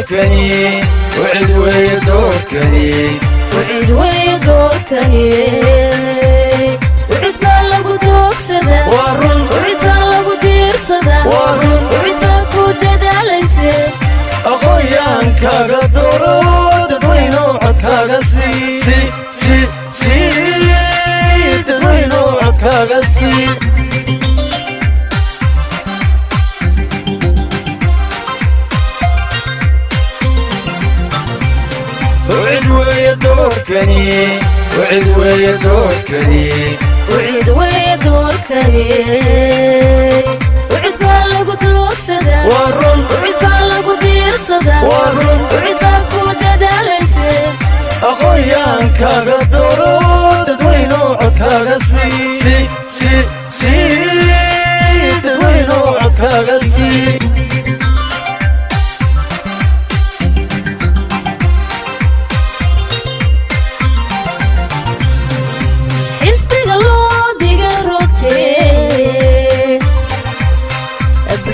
دوركني وعد دوركني وعد دوركني وعد بالغ دوكسدا وعد بالغ ديرسدا وعد بالغ دداليسه أخويا كاغا دورو تدوينو عدكاغا سي تدوينو عدكاغا سي وعد دوركني وعد دوركني وعد دوركني وعد بالغ دوكسدا وعد بالغ ديرسدا وعد بالغ دداليسه أخويا كاغا دورو تدوينو عدكاغا سي تدوينو عدكاغا سي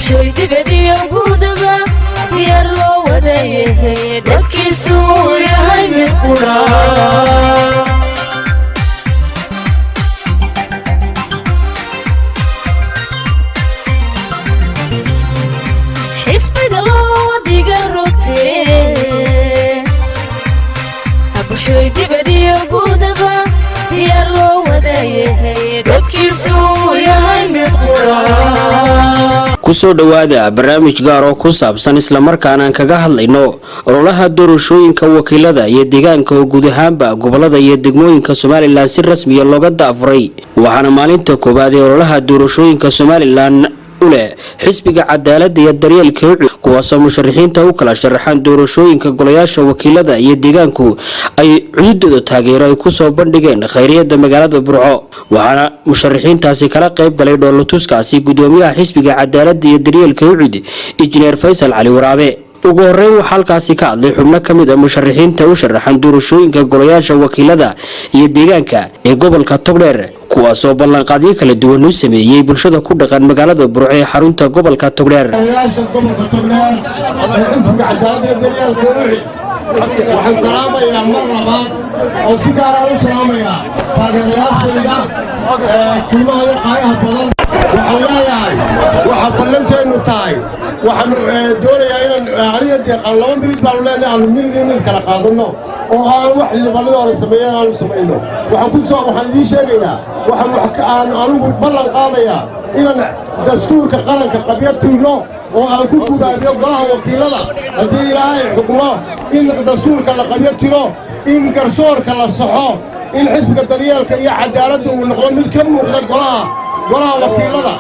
شوي دبدي وجودها يرلو ودايه دفكي سويا هاي مقرا حسبي قلو ديقا روكتي أبو شوي دبدي وجودها يرلو ودايه دفكي سويا هاي مقرا kusoo dhawaada barnaamij gaar oo ku saabsan isla markaana aan kaga hadlayno ololaha doorashooyinka wakiilada iyo deegaanka oo guud ahaanba gobolada iyo degmooyinka Soomaaliland si rasmi ah looga daafuray waxaana maalinta koobaad ee ololaha doorashooyinka Soomaaliland ule xisbiga cadaaladda iyo daryeelka kuwaas oo musharaxiinta u kala sharaxan doorashooyinka golayaasha wakiilada iyo deegaanku ay cududooda taageero ay ku soo bandhigeen khayriyada magaalada Burco waxaana musharaxiintaasi kala qayb galay dhoolatuskaasi gudoomiyaha xisbiga cadaaladda iyo daryeelka injineer Faysal Cali Waraabe ugu horeyn waxa halkaasi ka hadlay xubno kamid ah musharaxiinta u sharaxan doorashooyinka golayaasha wakiilada iyo deegaanka ee gobolka Togdheer kuwaas oo ballanqaadyo kala duwan u sameeyay bulshada ku dhaqan magaalada Burco ee xarunta gobolka Togdheer waxaan salaamayaa mar labaad oo si gaar ah u salaamayaa taageerayaashayda qiimaha iyo qaayaha badan waxaan leeyahay waxa ballanteenu tahay waxaan doonayaa inaan aniga deeqan 2 minute baan leenahay aan minute kala qaadano oo aan wax libalada hore sameeyay aan sameeyno waxaan idin sheegayaa waxaan anigu ballan qaadayaa inaan dastuurka qaranka qabyadtirno oo aan ku gudaadiyo golaha wakiilada haddii ilaahay xukmo in dastuurka la qabyatiro in garsoorka la saxo in xisbiga daryeelka iyo cadaaladda uu noqdo mid ka muuqda golaha wakiilada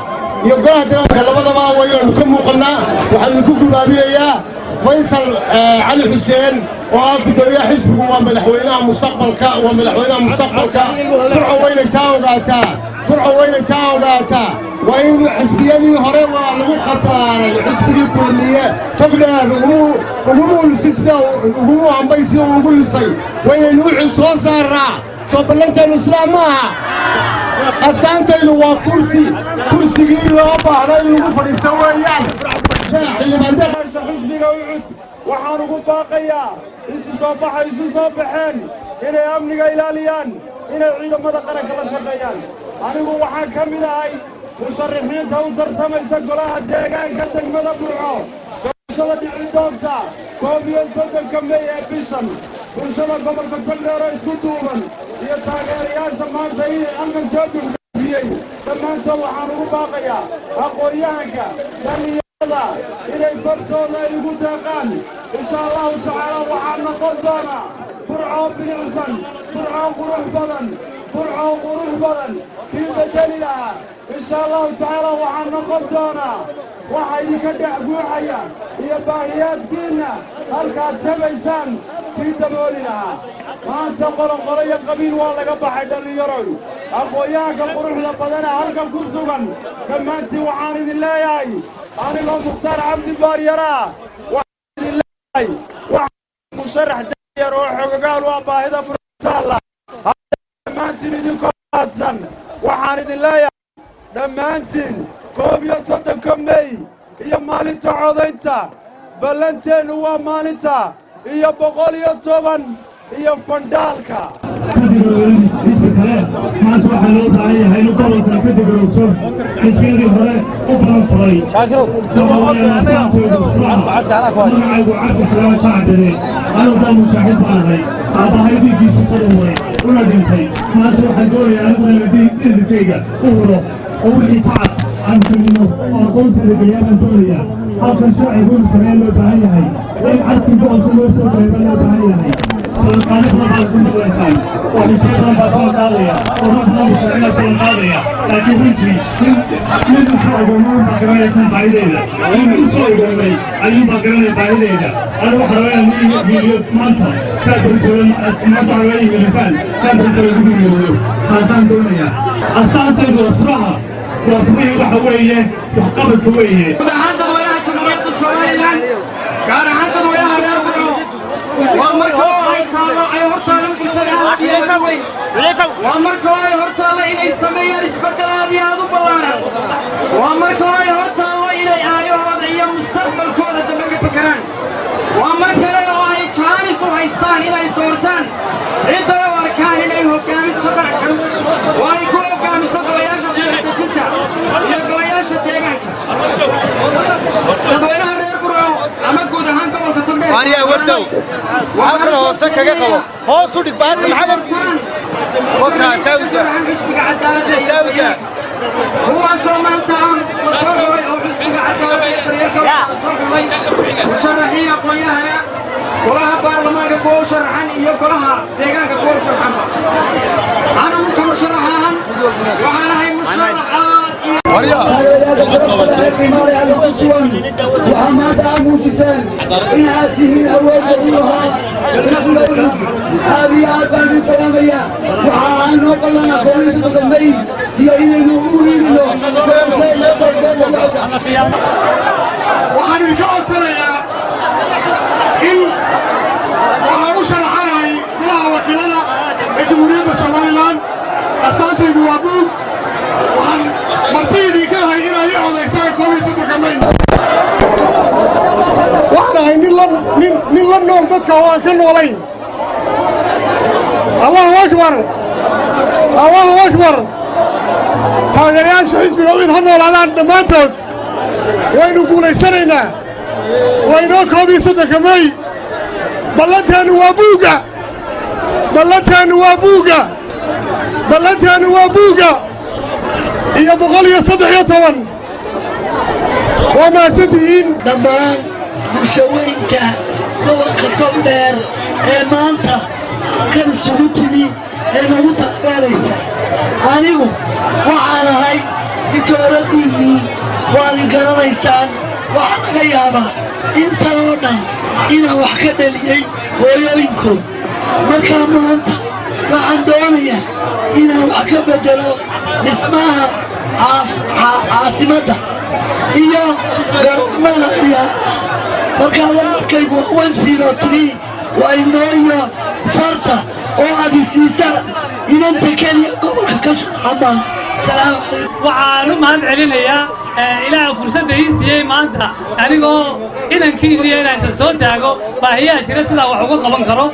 iyo golaha deegaanka labadaba waynu ka muuqannaa waxaan ku gudaabinayaa Faysal Cali Xuseen oo ah gudoomiyaha xisbigu waa madaxweynaha mustaqbalka Burco wayna taa ogaataa waa in xisbiyadii hore waa lagu khasaaray xisbigii kulmiye Togdheer ugu ambay si ugu lisay waynaynu u soo saaraa soo ballanteenu islaam maaha astaantaydu waa kursigii loo baahday in lagu fadhiisto weeyaan xisbiga ucud waxaan ugu baaqayaa isu soo baxeen inay amniga ilaaliyaan inay ciidamada qaranka la shaqeeyaan anigu waxaan ka mid ahay musharaxiinta u tartamaysa golaha deegaanka degmada Burco doorashada dhici doonta 31 May ee bishan bulshada gobolka Togdheer oo isku duuban iyo taageerayaasha maanta inay amni soo buuxiyay dhammaantood waxaan ugu baaqayaa aqoonyahanka dhalinyarada inay bartooda igu deeqaan insha Allahu tacaala waxaan noqon doonaa Burco bilicsan Burco qurux badan kii bedeli lahaa insha Allahu tacaala waxaan noqon doonaa waxa idinka dhex guuxaya iyo baahiyaadkiina halkaad tabaysaan kii dabooli lahaa maanta qolo iyo qabiil waa laga baxay dhalinyaro aqoonyahanka quruxda badana halkan ku sugan dhammaantiin waxaan idin leeyahay anigoo Mukhtaar Cabdi Baaryara waxaan idin leeyahay waxaan musharax danyar oo xogogaal waa baahida bursaala dhammaantiin idinkoo mahadsan waxaan idin leeyahay dhammaantiin 31 May iyo maalinta codaynta ballanteenu waa maalinta iyo 110 iyo fandaalka maanta waxaa loo baahan yahay inuu gobolka ka degarowto xisbiyadii hore u badan furay magacaygu cabdisalaam jacbire anugoo mushaaxid baan ahay aabbahay dhiiggiisu qodoway una dhintay maanta waxaan doonayaa aniguna dhididkayga u huro oo wixii tacas aan kamino oo aqoonsiga gayaaban doonayaa halkan sharcigu samee loo baahan yahay in cadki gobolka loo soo dayba loo baahan yahay qaanibna baad ku maqlaysaan oo xisbiyadan baa kala qaadaya oo rabnaa mushaaxida kala qaadaya laakiin runtii nin usoo ogoomay baa garanaya tan baahideeda nin usoo ogoomay ayuunbaa garanaya baahideeda ana waxaa rabaa inaan hiiliyo maanta saa beritolan maanta waxaa rabaa hiilisaan saa beritolan ugu hiiliyo taasaan doonayaa astaanteedu waa furaha waa furihii waxa weeye waxqabadka weeye gaar ahaan dadweynaha reer Burco waa markoo ay taalo ay hortaalo fursadaha weyn waa markoo ay hortaalo inay sameeyaan isbedel aad iyo aad u ballaaran waa markoo ay hortaalo inay aayahooda iyo mustaqbalkooda dambe ka fakaraan waa mar kale oo ay jaanis u haystaan inay doortaan cidda u arkaan inay hogaamiso qarankan waa ay ku hogaamiso golayaasha dejinta iyo golayaasha deegaanka dadweynaha reer Burco ama guud ahaan gobolka Togdheer Maria Wartow halkan hoose kaga qabo hoos u dhig baasha maxamed waka saawida saawida huwa soomanta wasooy oo xisbiga cadaalada iyo daryeelka soo xulay musharaxiin aqoon-yahana golaha baarlamaanka kuwa sharaxan iyo golaha deegaanka kuwa sharaxan anigu ka musharaxahan waxaan ahay musharaxaad وحماد عموكسان إن هاتهين أول دولها هذه آبان السلامية وحان وقلنا كل سبق المي يأيين وقولين له waxaan idinka codsanayaa in waxaan u sharaxanahay golaha wakiilada ee jamhuuriyadda somalilan astaantaydu waa buug waxaan marti idinka ahay inay i codaysaan 11 May waxaan ahay nin la nool dadka oo aan ka noolayn allahu akbar taageerayaasha xisbiga mid ha noolaadaan dhammaantood waynu guulaysanaynaa waynoo 11 May ballanteenu waa buuga iyo 113 waa mahadsantihiin dhammaan bulshooyinka gobolka Togdheer ee maanta halkan isugu timi ee nagu taageeraysa anigu waxaan ahay intooradiinnii waad garanaysaan waxaa laga yaabaa intan oo dhan inaan wax ka dhaliyey hooyooyinkood markaa maanta waxaan doonayaa inaan wax ka bedelo dhismaha caasimadda iyo garoomada ciyaaraha markaa lamarkaygu 103 waa inooyo farta oo aad isiisaan inanta keliya gobolka ka sharaxamaan waxaan u mahad celinayaa ilaaha fursadda ii siiyey maanta anigoo inankiiniyo inaysan soo taago baahiyaha jira sidaa wax uga qaban karo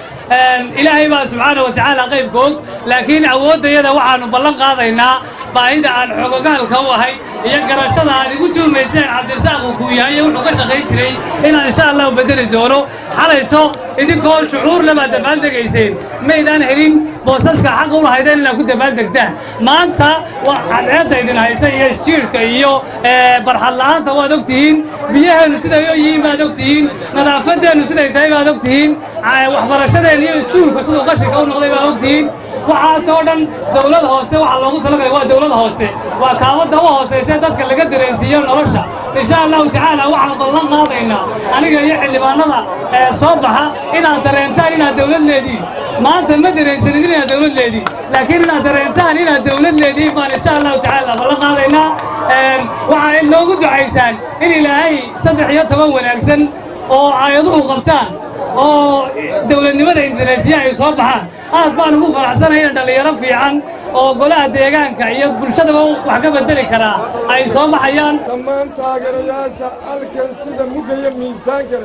ilaahay baa subxaana wa tacaala qaybka og laakiin awooddayada waxaannu ballan qaadaynaa baahida aan xogogaalka u ahay iyo garashada aad igu tuumayseen cabdirasaaq uu kuu yahay iyo wuxuu ka shaqayn jiray inaan insha allah u bedeli doono xalayto idinkoo shucuur labaad dabaaldegayseen maydaan helin boosaska xaq u lahaydeen inaad ku dabaaldegtaan maanta waa cadceedda idin haysa iyo jiirka iyo barxad la'aanta waad og tihiin biyaheennu siday oo yihiin baad og tihiin nadaafadeennu siday tahay baad og tihiin waxbarashadeennu iyo iskuulku siduu qashinka u noqday baad og tihiin waxaasoo dhan dawlad hoose waxaa loogu talagalay waa dawlad hoose waa kaamadda u hoosaysa dadka laga dareensiiyo nolosha insha allahu tacaala waxaan ballan qaadaynaa aniga iyo xildhibaanada soo baxa inaad dareentaan inaad dawlad leediin maanta ma dareensanin inaad dawlad leediin laakiin inaad dareentaan inaad dawlad leediin baan insha allahu tacaala ballan qaadaynaa waxaa inoogu ducaysaan in ilaahay 13 wanaagsan oo aayaduhu qabtaan oo dawladnimada Indoneesiya ay soo baxaan aad baan ugu faraxsanahay in dhalinyaro fiican oo golaha deegaanka iyo bulshadaba wax ka bedeli karaa ay soo baxayaan dhammaan taageerayaasha halkan sida mugaya miisaanka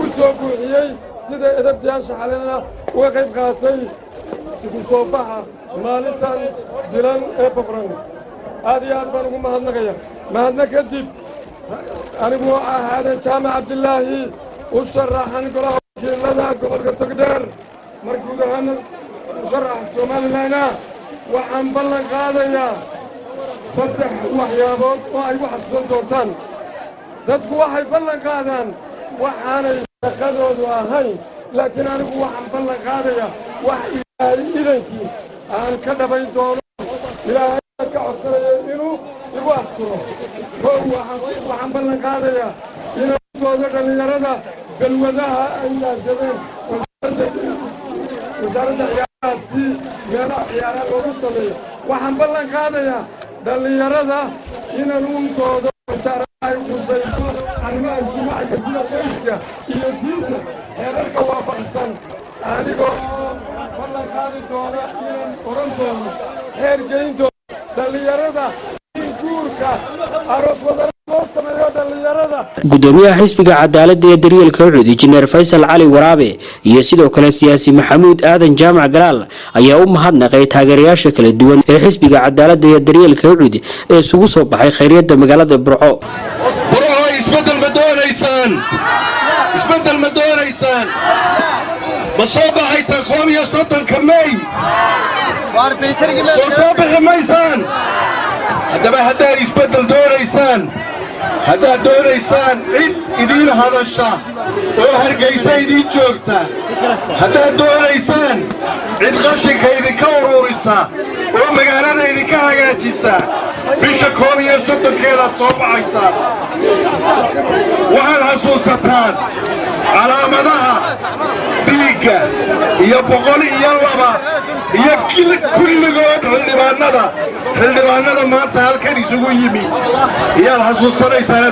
u soo buuxiyey sida edabtayaasha xalina uga qayb qaatay ku soo baxa maalintan dilan ee boqran aad iyo aad baan ugu mahadnaqaya mahadnaq kadib anigu aadan jaamac cabdilaahi u sharaxan golaha wakiilada gobolka togdheer markuu ahaan musharax somalilandna waxaan ballan qaadayaa 3 waxyaabood oo ay ku xasuusan doontaan dadku waxay ballan qaadaan waxaanay shaqadoodu ahayn laakiin anigu waxaan ballan qaadayaa wax ilaahay idankii aan ka dhabayn doono ilaahay ka codsanaya inuu igu asturo waxaan ballan qaadayaa inuu doodo dhallinyarada galwadaha ay ilaashadeen wasaaradda ciyaarahaasi meelaha ciyaaraha loogu sameeyo waxaan ballan qaadayaa dhallinyarada inaan u doodo wasaaradaha ay khusayso arrimaha ijtimaaciga sida qoyska iyo diinta xeerarka waafaqsan anigoo ballan qaadi doona inaan oran doono xeer geyn doono dhallinyarada guurka aroos wadana loo sameeyo dhallinyarada gudoomiyaha xisbiga cadaaladda ee daryeelka ucud injineer faysal cali waraabe iyo sidoo kale siyaasi maxamuud aadan jaamac galaal ayaa u mahadnaqay taageerayaasha kala duwan ee xisbiga cadaaladda ee daryeelka ucud ee isugu soo baxay khayriyada magaalada burco isbedel ma doonaysaan ma soo baxaysaan 31 May soo bixi maysaan haddaba haddaad isbedel doonaysaan haddaad doonaysaan cid idiin hadasha oo hargeysa idiin joogta haddaad doonaysaan cid qashinka idinka ururisa oo magaalada idinka hagaajisa bisha 31keedaad soo baxaysaan waxaad xasuusataan calaamadaha dhiigga iyo 102 iyo kulligood xildhibaanada maanta halkan isugu yimi iyaad xasuusanaysaan.